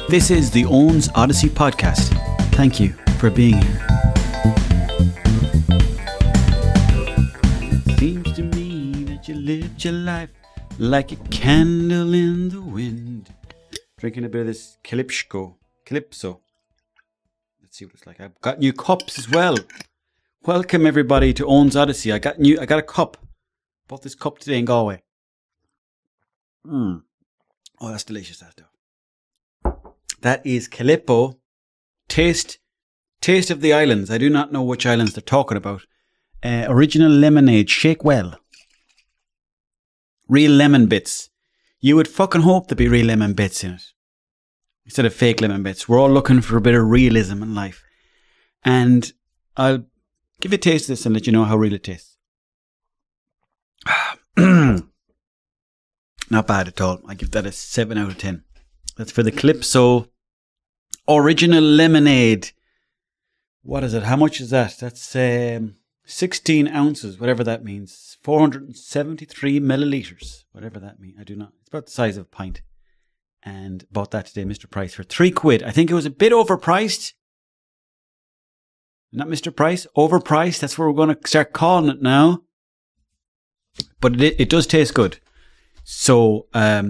This is the Owns Odyssey podcast. Thank you for being here. It seems to me that you lived your life like a candle in the wind. Drinking a bit of this Calypso. Let's see what it's like. I've got new cups as well. Welcome everybody to Owns Odyssey. I got a cup. Bought this cup today in Galway. Oh, that's delicious, that stuff. That is Calippo. Taste of the islands. I do not know which islands they're talking about. Original lemonade. Shake well. Real lemon bits. You would fucking hope there'd be real lemon bits in it. Instead of fake lemon bits. We're all looking for a bit of realism in life. And I'll give you a taste of this and let you know how real it tastes. Not bad at all. I give that a 7 out of 10. That's for the Calypso Original Lemonade. What is it? How much is that? That's 16 ounces, whatever that means. 473 millilitres, whatever that means. I do not. It's about the size of a pint. And bought that today, Mr. Price, for £3. I think it was a bit overpriced. Not Mr. Price, overpriced. That's what we're going to start calling it now. But it does taste good. So, I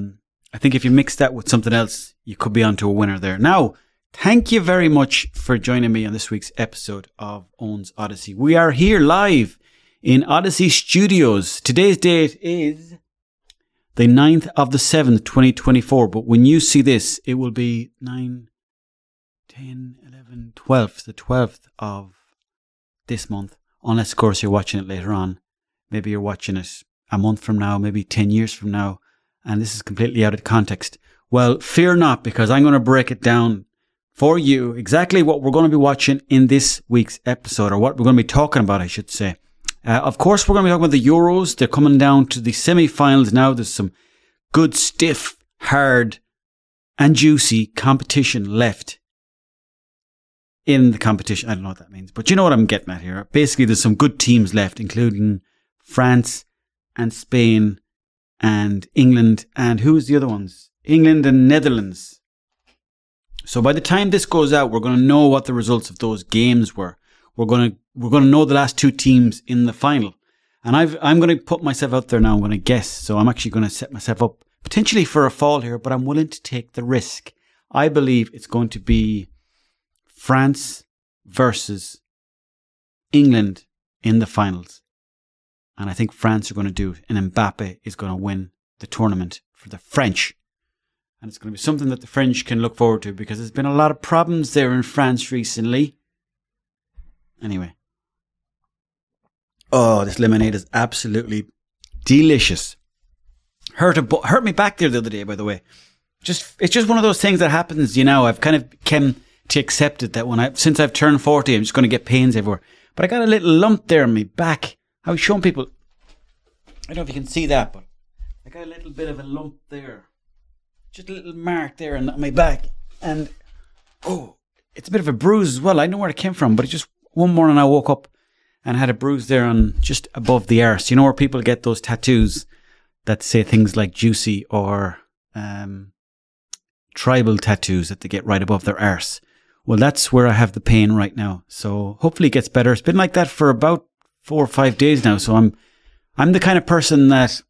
think if you mix that with something else, you could be onto a winner there. Now, thank you very much for joining me on this week's episode of Owns Odyssey. We are here live in Odyssey Studios. Today's date is the 9th of the 7th, 2024. But when you see this, it will be 9, 10, 11, 12th, the 12th of this month. Unless, of course, you're watching it later on. Maybe you're watching it a month from now, maybe 10 years from now. And this is completely out of context. Well, fear not, because I'm going to break it down for you exactly what we're going to be watching in this week's episode, or what we're going to be talking about, I should say. Of course, we're going to be talking about the Euros. They're coming down to the semi-finals now. There's some good, stiff, hard, and juicy competition left in the competition. I don't know what that means, but you know what I'm getting at here. Basically, there's some good teams left, including France and Spain and England, and who is the other ones? England and Netherlands. So by the time this goes out, we're going to know what the results of those games were. We're going to know the last two teams in the final. And I'm going to put myself out there now. I'm going to guess. So I'm actually going to set myself up potentially for a fall here, but I'm willing to take the risk. I believe it's going to be France versus England in the finals. And I think France are going to do it. And Mbappe is going to win the tournament for the French. And it's going to be something that the French can look forward to, because there's been a lot of problems there in France recently. Anyway. Oh, this lemonade is absolutely delicious. Hurt me back there the other day, by the way. It's just one of those things that happens, you know. I've kind of come to accept it that since I've turned 40, I'm just going to get pains everywhere. But I got a little lump there on my back. I was showing people, I don't know if you can see that, but I got a little bit of a lump there. Just a little mark there on my back. And, it's a bit of a bruise as well. I know where it came from, but it's just one morning I woke up and had a bruise there on just above the arse. You know where people get those tattoos that say things like juicy or tribal tattoos that they get right above their arse. Well, that's where I have the pain right now. So hopefully it gets better. It's been like that for about 4 or 5 days now. So I'm the kind of person that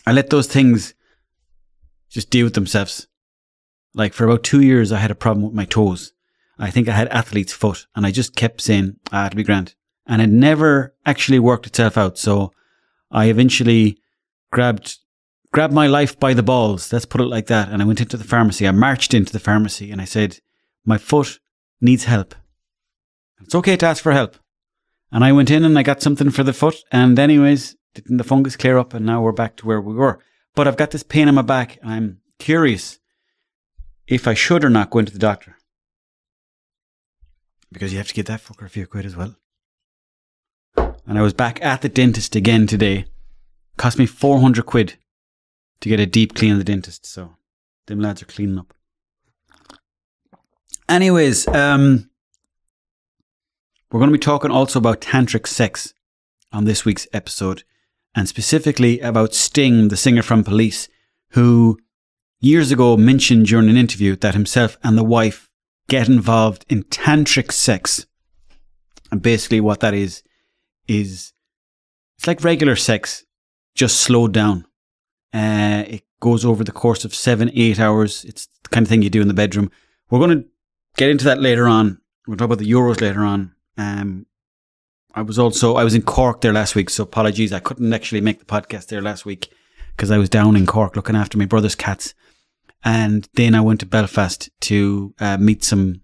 I let those things just deal with themselves. Like for about 2 years, I had a problem with my toes. I think I had athlete's foot, and I just kept saying, it'll be grand. And it never actually worked itself out. So I eventually grabbed my life by the balls. Let's put it like that. And I went into the pharmacy. I marched into the pharmacy and I said, my foot needs help. It's okay to ask for help. And I went in and I got something for the foot. And anyways, didn't the fungus clear up? And now we're back to where we were. But I've got this pain in my back. And I'm curious if I should or not go into the doctor. Because you have to get that fucker a few quid as well. And I was back at the dentist again today. Cost me 400 quid to get a deep clean of the dentist. So them lads are cleaning up. Anyways, we're going to be talking also about tantric sex on this week's episode. and specifically about Sting, the singer from Police, who years ago mentioned during an interview that himself and the wife get involved in tantric sex. And basically what that is it's like regular sex, just slowed down. It goes over the course of 7-8 hours. It's the kind of thing you do in the bedroom. We're going to get into that later on. We'll talk about the Euros later on. I was in Cork there last week, so apologies. I couldn't actually make the podcast there last week because I was down in Cork looking after my brother's cats. And then I went to Belfast to meet some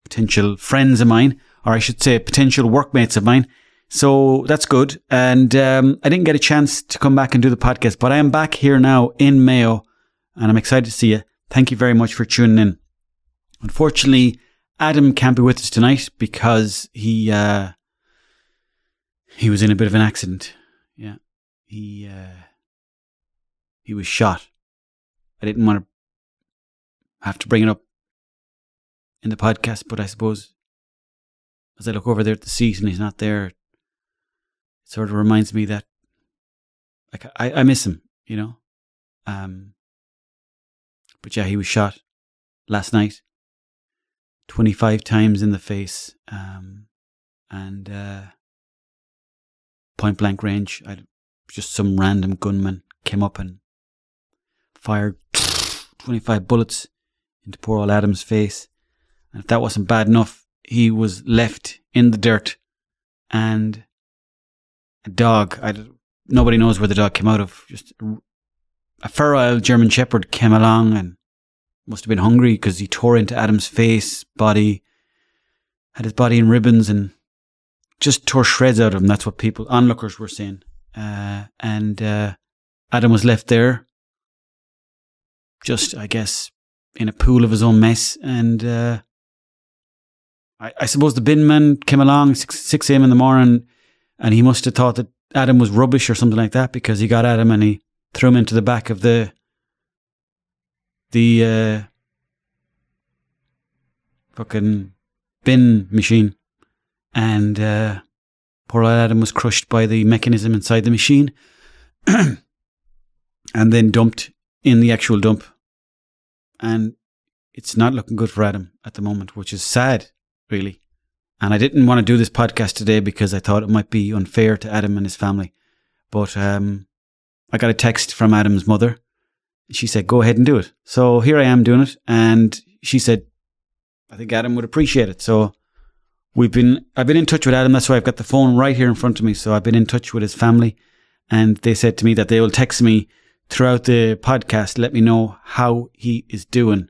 potential friends of mine, or I should say potential workmates of mine. So that's good. And I didn't get a chance to come back and do the podcast, but I am back here now in Mayo and I'm excited to see you. Thank you very much for tuning in. Unfortunately, Adam can't be with us tonight because he was in a bit of an accident. Yeah. He was shot. I didn't want to have to bring it up in the podcast, but I suppose as I look over there at the seat and he's not there, it sort of reminds me that like I miss him, you know. But yeah, he was shot last night 25 times in the face, and point blank range. Just some random gunman came up and fired 25 bullets into poor old Adam's face. And if that wasn't bad enough, he was left in the dirt, and a dog, nobody knows where the dog came out of, just a feral German Shepherd came along and must have been hungry because he tore into Adam's face, body, had his body in ribbons and just tore shreds out of him. That's what onlookers were saying. And Adam was left there, just, I guess, in a pool of his own mess. And I suppose the bin man came along 6 a.m. in the morning, and he must have thought that Adam was rubbish or something like that, because he got Adam and he threw him into the back of the fucking bin machine. And poor old Adam was crushed by the mechanism inside the machine and then dumped in the actual dump. And it's not looking good for Adam at the moment, which is sad, really. And I didn't want to do this podcast today because I thought it might be unfair to Adam and his family. But I got a text from Adam's mother. She said, go ahead and do it. So here I am doing it. And she said, I think Adam would appreciate it. So I've been in touch with Adam. That's why I've got the phone right here in front of me. So I've been in touch with his family, and they said to me that they will text me throughout the podcast, let me know how he is doing.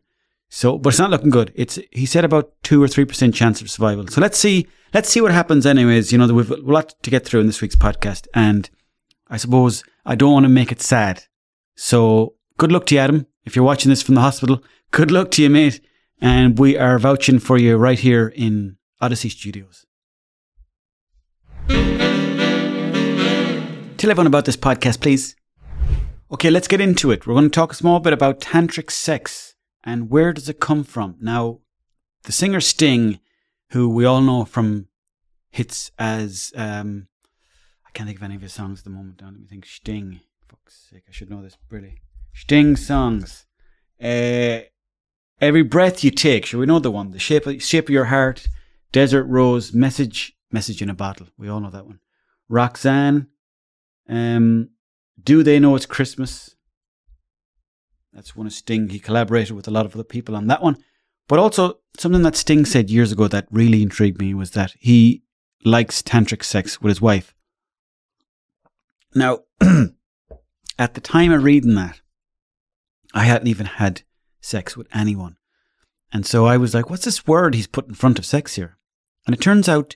So, but it's not looking good. He said about 2 or 3% chance of survival. So let's see what happens anyways. You know, we've a lot to get through in this week's podcast, and I suppose I don't want to make it sad. So good luck to you, Adam. If you're watching this from the hospital, good luck to you, mate. And we are vouching for you right here in Odyssey Studios. Tell everyone about this podcast, please. Okay, let's get into it. We're going to talk a small bit about tantric sex and where does it come from. Now, the singer Sting, who we all know from hits as, I can't think of any of his songs at the moment. Don't let me think. Sting. Fuck's sake, I should know this really. Sting songs. Every Breath You Take. Sure, we know the one. The Shape of Your Heart. Desert Rose. Message in a Bottle. We all know that one. Roxanne. Do They Know It's Christmas? That's one of Sting. He collaborated with a lot of other people on that one. But also, something that Sting said years ago that really intrigued me was that he likes tantric sex with his wife. Now, at the time of reading that, I hadn't even had sex with anyone. And so I was like, what's this word he's put in front of sex here? And it turns out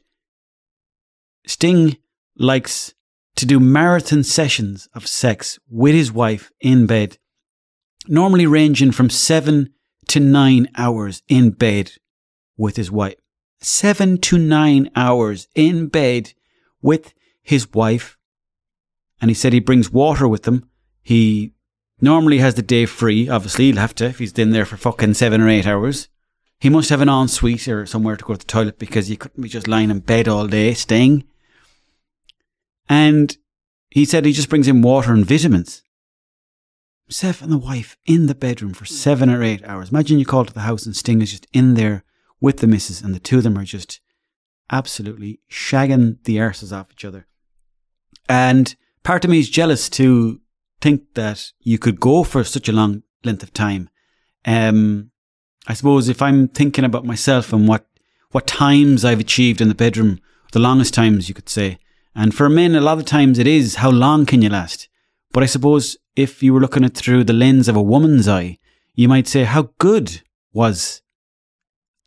Sting likes to do marathon sessions of sex with his wife in bed, normally ranging from 7 to 9 hours in bed with his wife. 7 to 9 hours in bed with his wife. And he said he brings water with him. He normally has the day free. Obviously, he'll have to if he's in there for fucking 7 or 8 hours. He must have an ensuite or somewhere to go to the toilet because you couldn't be just lying in bed all day, Sting. And he said he just brings in water and vitamins. Himself and the wife in the bedroom for 7 or 8 hours. Imagine you call to the house and Sting is just in there with the missus, and the two of them are just absolutely shagging the arses off each other. And part of me is jealous to think that you could go for such a long length of time. I suppose if I'm thinking about myself and what times I've achieved in the bedroom, the longest times you could say, and for men a lot of times it is, how long can you last? But I suppose if you were looking at it through the lens of a woman's eye, you might say, how good was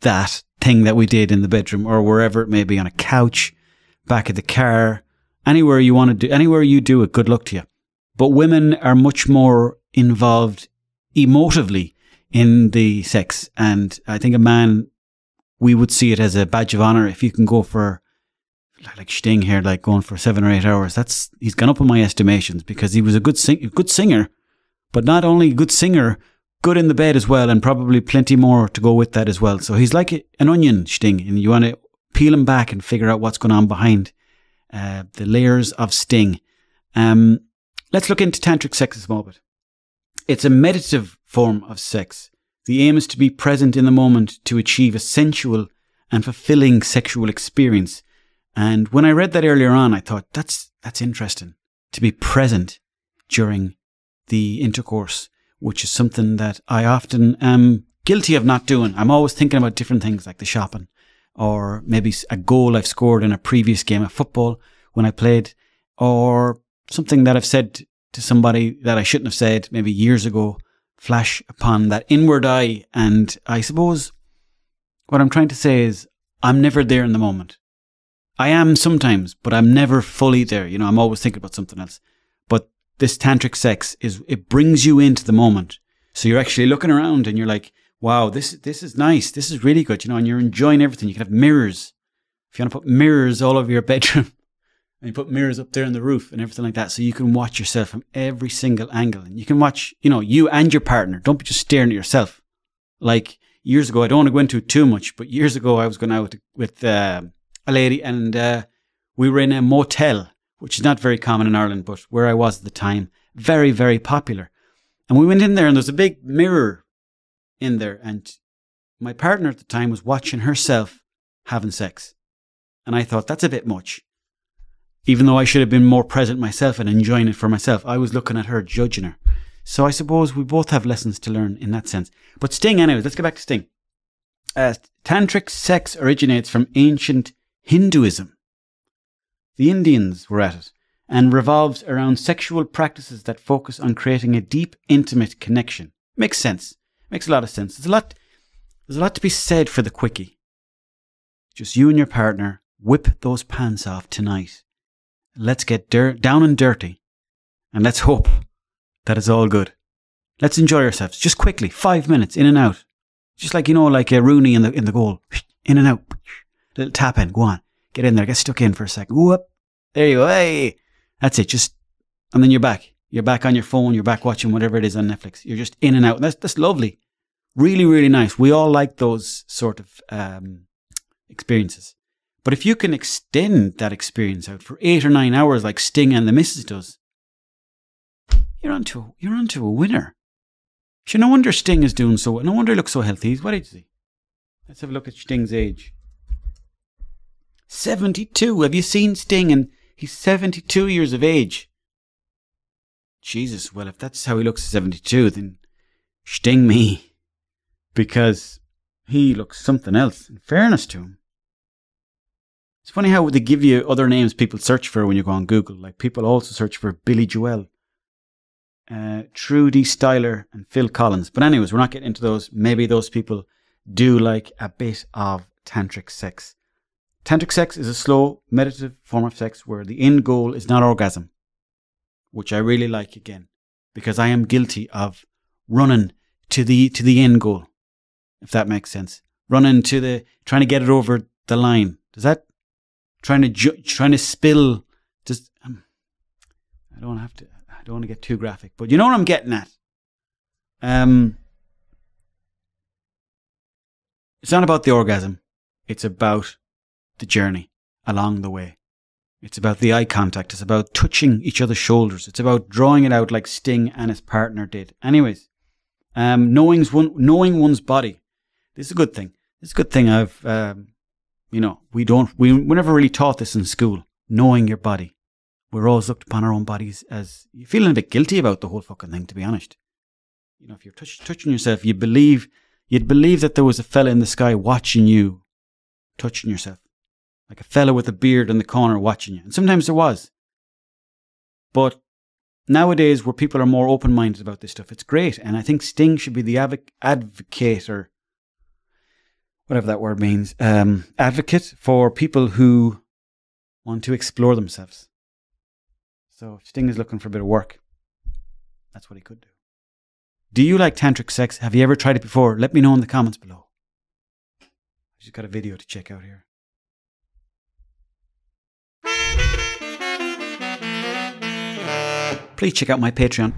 that thing that we did in the bedroom, or wherever it may be, on a couch, back of the car, anywhere you want to do, anywhere you do it, good luck to you. But women are much more involved emotively in the sex. And I think a man, we would see it as a badge of honor if you can go for, like Sting here, like going for 7 or 8 hours. He's gone up in my estimations because he was a good singer, but not only a good singer, good in the bed as well, and probably plenty more to go with that as well. So he's like an onion, Sting, and you want to peel him back and figure out what's going on behind the layers of Sting. Let's look into tantric sex a small bit. It's a meditative form of sex. The aim is to be present in the moment to achieve a sensual and fulfilling sexual experience. And when I read that earlier on, I thought, that's interesting. To be present during the intercourse, which is something that I often am guilty of not doing. I'm always thinking about different things like the shopping, or maybe a goal I've scored in a previous game of football when I played, or something that I've said to somebody that I shouldn't have said maybe years ago, flash upon that inward eye. And I suppose what I'm trying to say is I'm never there in the moment. I am sometimes, but I'm never fully there. You know, I'm always thinking about something else. But this tantric sex it brings you into the moment. So you're actually looking around and you're like, wow, this is nice. This is really good, you know, and you're enjoying everything. You can have mirrors. If you want to put mirrors all over your bedroom, and you put mirrors up there on the roof and everything like that, so you can watch yourself from every single angle. And you can watch, you know, you and your partner. Don't be just staring at yourself. Like years ago, I don't want to go into it too much, but years ago I was going out with a lady, and we were in a motel, which is not very common in Ireland, but where I was at the time, very, very popular. And we went in there and there's a big mirror in there, and my partner at the time was watching herself having sex. And I thought, that's a bit much. Even though I should have been more present myself and enjoying it for myself, I was looking at her, judging her. So I suppose we both have lessons to learn in that sense. But Sting, anyways, let's get back to Sting. Tantric sex originates from ancient Hinduism. The Indians were at it, and revolves around sexual practices that focus on creating a deep, intimate connection. Makes sense. Makes a lot of sense. There's a lot to be said for the quickie. Just you and your partner, whip those pants off tonight. Let's get down and dirty, and let's hope that it's all good. Let's enjoy ourselves. Just quickly, 5 minutes, in and out. Just like, you know, like a Rooney in the goal. In and out. Little tap in. Go on. Get in there. Get stuck in for a second. Whoop. There you go. Hey. That's it. Just, and then you're back. You're back on your phone. You're back watching whatever it is on Netflix. You're just in and out. That's lovely. Really, really nice. We all like those sort of experiences. But if you can extend that experience out for 8 or 9 hours like Sting and the Missus does, you're onto a winner. Sure, no wonder Sting is doing so. No wonder he looks so healthy. What age is he? Let's have a look at Sting's age. 72. Have you seen Sting? And he's 72 years of age. Jesus, well, if that's how he looks at 72, then Sting me. Because he looks something else, in fairness to him. It's funny how they give you other names people search for when you go on Google. Like people also search for Billy Joel, Trudy Styler and Phil Collins. But anyways, we're not getting into those. Maybe those people do like a bit of tantric sex. Tantric sex is a slow, meditative form of sex where the end goal is not orgasm, which I really like again, because I am guilty of running to the end goal, if that makes sense. Running to trying to get it over the line. Does that? Trying to spill. Just I don't want to get too graphic, but you know what I'm getting at. It's not about the orgasm. It's about the journey along the way. It's about the eye contact. It's about touching each other's shoulders. It's about drawing it out like Sting and his partner did. Anyways, knowing one's body. This is a good thing. This is a good thing. We never really taught this in school. Knowing your body. We're always looked upon our own bodies as, you're feeling a bit guilty about the whole fucking thing, to be honest. You know, if you're touching yourself, you'd believe that there was a fella in the sky watching you, touching yourself. Like a fella with a beard in the corner watching you. And sometimes there was. But nowadays, where people are more open-minded about this stuff, it's great. And I think Sting should be the advocate, or whatever that word means, advocate for people who want to explore themselves. So if Sting is looking for a bit of work, that's what he could do. Do you like tantric sex? Have you ever tried it before? Let me know in the comments below. I've just got a video to check out here. Please check out my Patreon.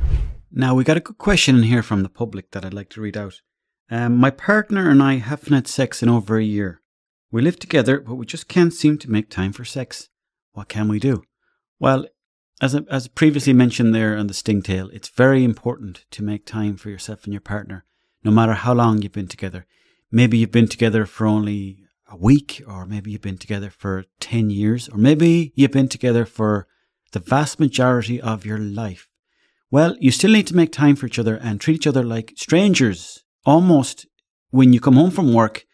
Now, we got a good question in here from the public that I'd like to read out. My partner and I haven't had sex in over a year. We live together, but we just can't seem to make time for sex. What can we do? Well, as previously mentioned there on the Sting tale, it's very important to make time for yourself and your partner, no matter how long you've been together. Maybe you've been together for only a week, or maybe you've been together for 10 years, or maybe you've been together for the vast majority of your life. Well, you still need to make time for each other and treat each other like strangers. Almost when you come home from work,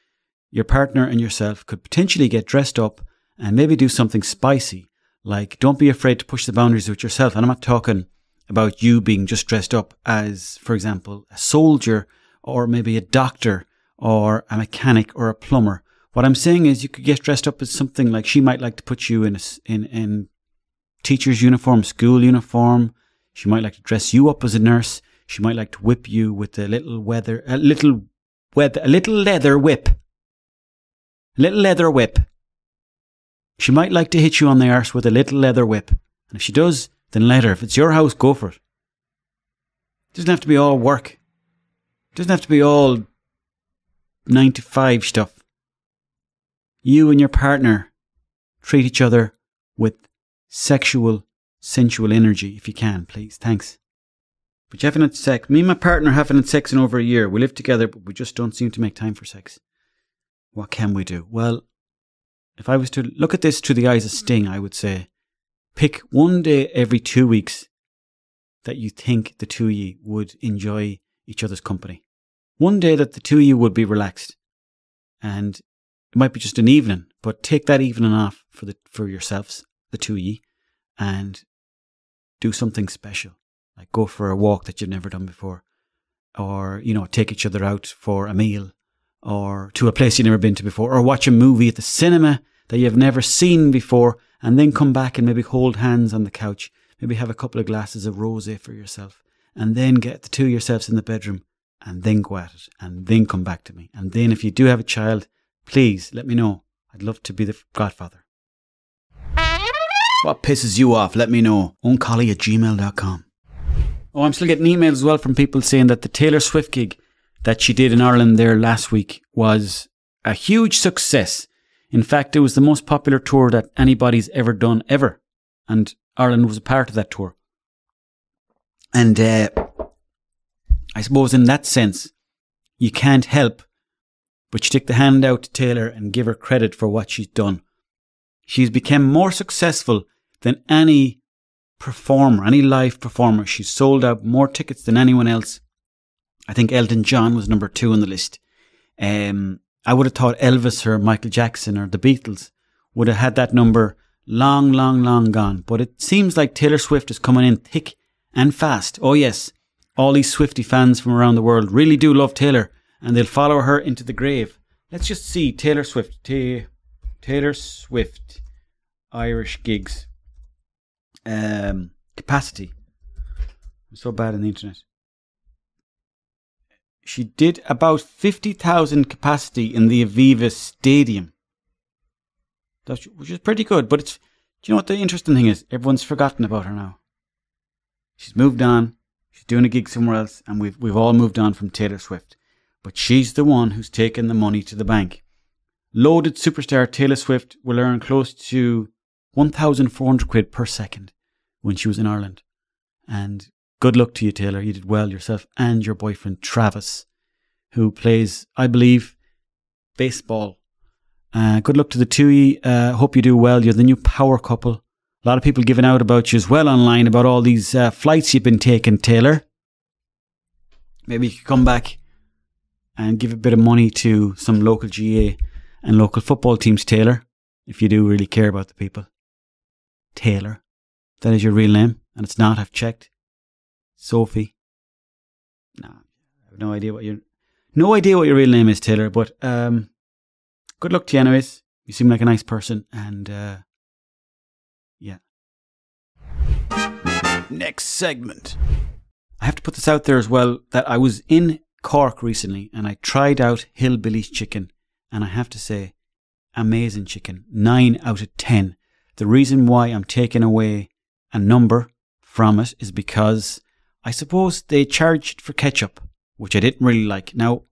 your partner and yourself could potentially get dressed up and maybe do something spicy. Like, don't be afraid to push the boundaries with yourself. And I'm not talking about you being just dressed up as, for example, a soldier, or maybe a doctor, or a mechanic, or a plumber. What I'm saying is you could get dressed up as something like, she might like to put you in teacher's uniform, school uniform. She might like to dress you up as a nurse. She might like to whip you with a little leather whip. She might like to hit you on the arse with a little leather whip. And if she does, then let her. If it's your house, go for it. It doesn't have to be all work. It doesn't have to be all 9 to 5 stuff. You and your partner treat each other with sensual energy, if you can, please. Thanks. But you haven't had sex. Me and my partner haven't had sex in over a year. We live together, but we just don't seem to make time for sex. What can we do? Well, if I was to look at this through the eyes of Sting, I would say, pick one day every 2 weeks that you think the two of you would enjoy each other's company. One day that the two of you would be relaxed. And it might be just an evening, but take that evening off for yourselves, the two of you, and do something special. Like go for a walk that you've never done before. Or, take each other out for a meal. Or to a place you've never been to before. Or watch a movie at the cinema that you've never seen before. And then come back and maybe hold hands on the couch. Maybe have a couple of glasses of rosé for yourself. And then get the two of yourselves in the bedroom. And then go at it. And then come back to me. And then if you do have a child, please let me know. I'd love to be the godfather. What pisses you off? Let me know. Uncolly@gmail.com. Oh, I'm still getting emails as well from people saying that the Taylor Swift gig that she did in Ireland there last week was a huge success. In fact, it was the most popular tour that anybody's ever done, ever. And Ireland was a part of that tour. And I suppose in that sense, you can't help but stick the hand out to Taylor and give her credit for what she's done. She's become more successful than any performer, any live performer. She's sold out more tickets than anyone else. I think Elton John was number 2 on the list. I would have thought Elvis or Michael Jackson or the Beatles would have had that number long gone. But it seems like Taylor Swift is coming in thick and fast. Oh yes, all these Swiftie fans from around the world really do love Taylor, and they'll follow her into the grave. Let's just see Taylor Swift. Taylor Swift Irish gigs. Capacity. I'm so bad on the internet. She did about 50,000 capacity in the Aviva Stadium. Which is pretty good, but do you know what the interesting thing is? Everyone's forgotten about her now. She's moved on. She's doing a gig somewhere else, and we've all moved on from Taylor Swift. But she's the one who's taken the money to the bank. Loaded superstar Taylor Swift will earn close to £1,400 per second when she was in Ireland. And good luck to you, Taylor. You did well yourself and your boyfriend, Travis, who plays, I believe, baseball. Good luck to the two of you. Hope you do well. You're the new power couple. A lot of people giving out about you as well online about all these flights you've been taking, Taylor. Maybe you could come back and give a bit of money to some local GA and local football teams, Taylor, if you do really care about the people. Taylor. That is your real name, and it's not. I've checked. Sophie. No, I have no idea what your real name is, Taylor. But good luck to you, anyways. You seem like a nice person, and yeah. Next segment. I have to put this out there as well that I was in Cork recently, and I tried out Hillbilly's chicken, and I have to say, amazing chicken. 9 out of 10. The reason why I'm taking away a number from it is because I suppose they charged for ketchup, which I didn't really like. Now,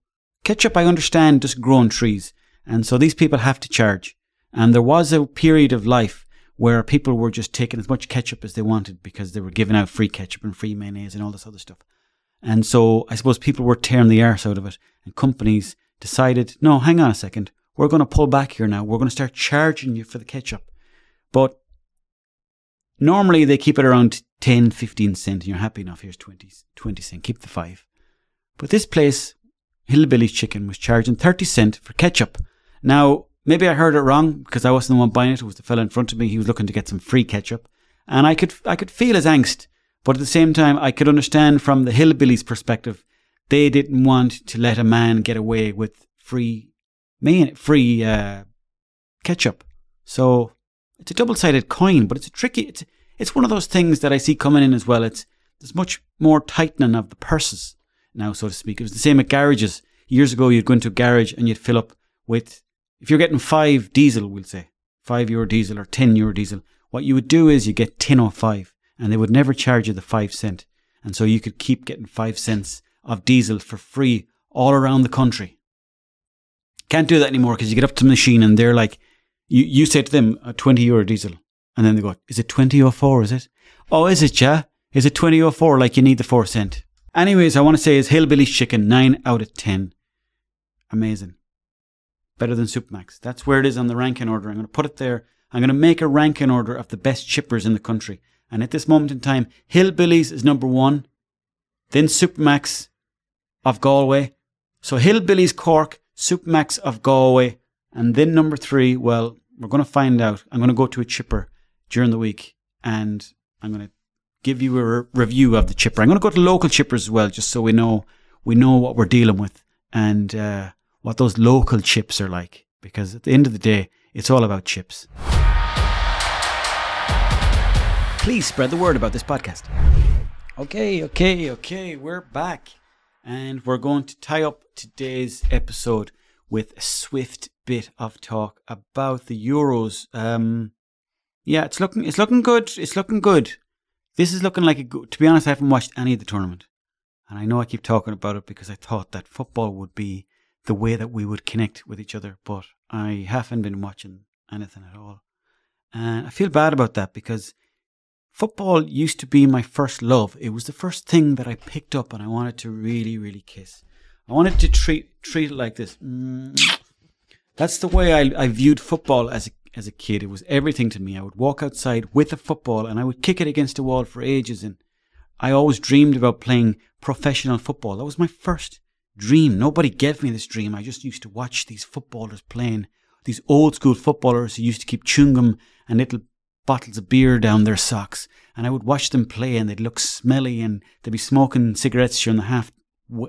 ketchup, I understand, doesn't grow on trees, and so these people have to charge. And there was a period of life where people were just taking as much ketchup as they wanted because they were giving out free ketchup and free mayonnaise and all this other stuff. And so I suppose people were tearing the arse out of it, and companies decided, no, hang on a second, we're going to pull back here now. We're going to start charging you for the ketchup. But normally they keep it around 10, 15 cents, and you're happy enough. Here's 20 cents, keep the 5. But this place, Hillbilly's Chicken, was charging 30 cents for ketchup. Now, maybe I heard it wrong because I wasn't the one buying it. It was the fella in front of me. He was looking to get some free ketchup. And I could feel his angst. But at the same time, I could understand from the Hillbillies' perspective, they didn't want to let a man get away with free ketchup. So it's a double-sided coin, but it's a tricky. It's one of those things that I see coming in as well. There's much more tightening of the purses now, so to speak. It was the same at garages. Years ago, you'd go into a garage and you'd fill up with, if you're getting 5 diesel, we'll say, €5 diesel or €10 diesel, what you would do is you get 10.05, and they would never charge you the 5 cent. And so you could keep getting 5 cents of diesel for free all around the country. Can't do that anymore because you get up to the machine and they're like, you say to them, €20 diesel. And then they go, is it 20.04, is it? Oh, is it, yeah? Is it 20.04 like you need the 4 cent? Anyways, I want to say is Hillbilly's Chicken, 9 out of 10. Amazing. Better than Supermax. That's where it is on the ranking order. I'm going to put it there. I'm going to make a ranking order of the best chippers in the country. And at this moment in time, Hillbilly's is number 1. Then Supermax of Galway. So Hillbilly's Cork, Supermax of Galway. And then number 3, well, we're going to find out. I'm going to go to a chipper during the week and I'm going to give you a review of the chipper. I'm going to go to local chippers as well, just so we know what we're dealing with and what those local chips are like. Because at the end of the day, it's all about chips. Please spread the word about this podcast. Okay. We're back. And we're going to tie up today's episode with a swift bit of talk about the Euros. Yeah, it's looking good. It's looking good. This is looking like a good... To be honest, I haven't watched any of the tournament. And I know I keep talking about it because I thought that football would be the way that we would connect with each other. But I haven't been watching anything at all. And I feel bad about that because football used to be my first love. It was the first thing that I picked up and I wanted to really, really kiss. I wanted to treat it like this. That's the way I viewed football as a kid. It was everything to me. I would walk outside with a football and I would kick it against a wall for ages. And I always dreamed about playing professional football. That was my first dream. Nobody gave me this dream. I just used to watch these footballers playing. These old school footballers who used to keep chewing gum and little bottles of beer down their socks. And I would watch them play and they'd look smelly and they'd be smoking cigarettes during the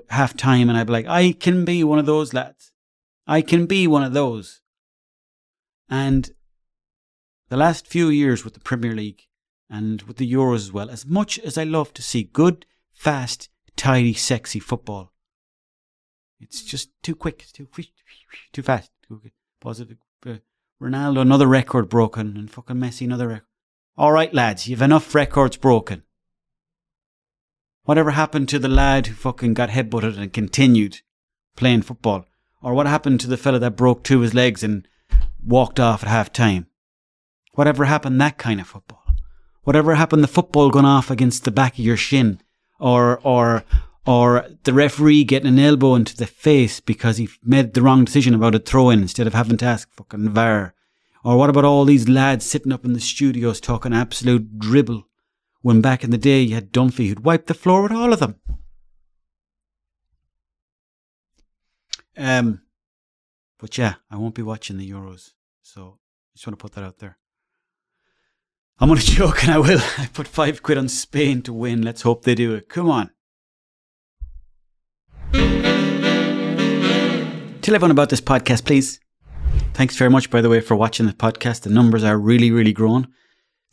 half time. And I'd be like, I can be one of those lads. I can be one of those. And the last few years with the Premier League and with the Euros as well, as much as I love to see good, fast, tidy, sexy football, it's just too quick, too fast. Positive. Ronaldo, another record broken, and fucking Messi, another record. All right, lads, you've enough records broken. Whatever happened to the lad who fucking got headbutted and continued playing football? Or what happened to the fella that broke 2 of his legs and walked off at half time? Whatever happened, that kind of football? Whatever happened, the football going off against the back of your shin, or the referee getting an elbow into the face because he made the wrong decision about a throw-in instead of having to ask fucking VAR? Or what about all these lads sitting up in the studios talking absolute dribble when back in the day you had Dunphy who'd wipe the floor with all of them? But yeah, I won't be watching the Euros, so I just want to put that out there. I'm only joking, I will. I put £5 on Spain to win. Let's hope they do it. Come on. Tell everyone about this podcast, please. Thanks very much, by the way, for watching the podcast. The numbers are really, really growing.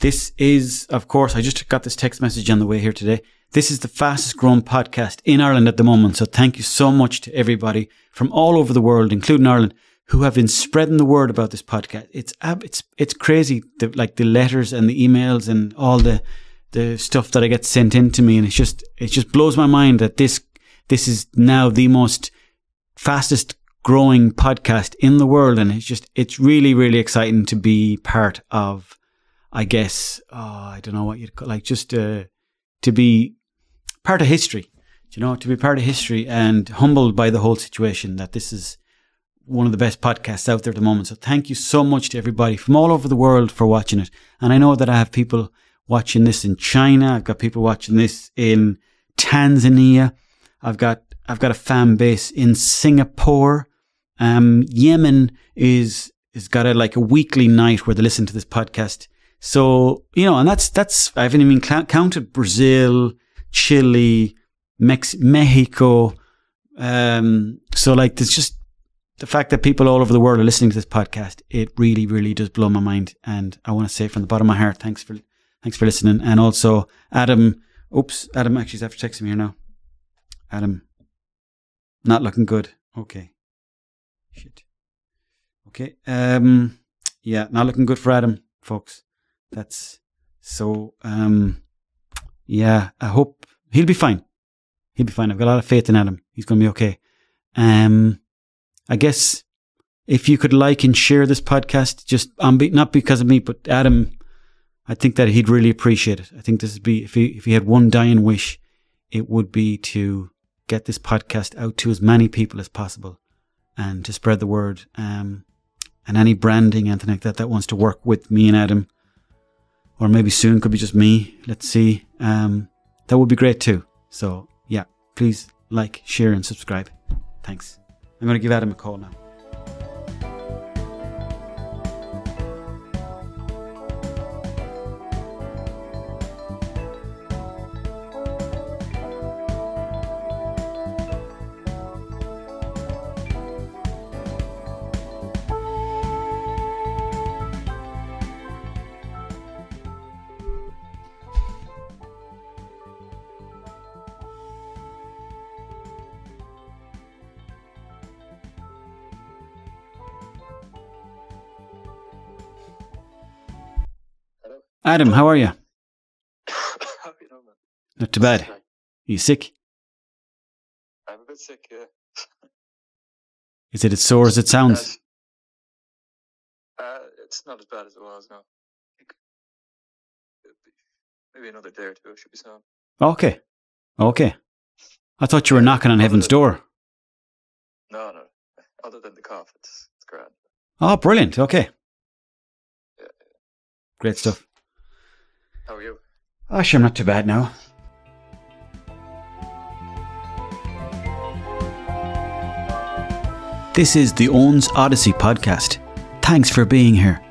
This is, of course, I just got this text message on the way here today. This is the fastest growing podcast in Ireland at the moment. So thank you so much to everybody from all over the world, including Ireland, who have been spreading the word about this podcast. It's crazy, the letters and the emails and all the stuff that I get sent in to me. And it just blows my mind that this is now the most fastest growing podcast in the world. And it's really, really exciting to be part of, I guess, I don't know what you'd call, like, just to be part of history, to be part of history, and humbled by the whole situation that this is one of the best podcasts out there at the moment. So thank you so much to everybody from all over the world for watching it. And I know that I have people watching this in China. I've got people watching this in Tanzania. I've got a fan base in Singapore. Yemen is got a weekly night where they listen to this podcast. So, and that's, I haven't even counted Brazil, Chile, Mexico. So there's just the fact that people all over the world are listening to this podcast. It really, really does blow my mind. And I want to say from the bottom of my heart, thanks for listening. And also Adam actually is after texting me here now. Adam, not looking good. Okay. Shit. Okay. Yeah, not looking good for Adam, folks. That's so, yeah, I hope he'll be fine. I've got a lot of faith in Adam. He's going to be okay. I guess if you could like and share this podcast, just not because of me, but Adam, I think that he'd really appreciate it. I think this would be, if he had one dying wish, it would be to get this podcast out to as many people as possible and to spread the word. And any branding, anything like that wants to work with me and Adam, or maybe soon could be just me. Let's see. That would be great too. So yeah, please like, share and subscribe. Thanks. I'm going to give Adam a call now. Adam, how are you? How you doing, man? Not too bad. Are you sick? I'm a bit sick, yeah. Is it as sore as it sounds? It's not as bad as it was, no. Maybe another day or two should be sound. Okay. I thought you were knocking on heaven's door. No. Other than the cough, it's grand. Oh, brilliant. Okay. Yeah. Great stuff. How are you? Oh, sure, I'm not too bad now. This is the Owns Odyssey podcast. Thanks for being here.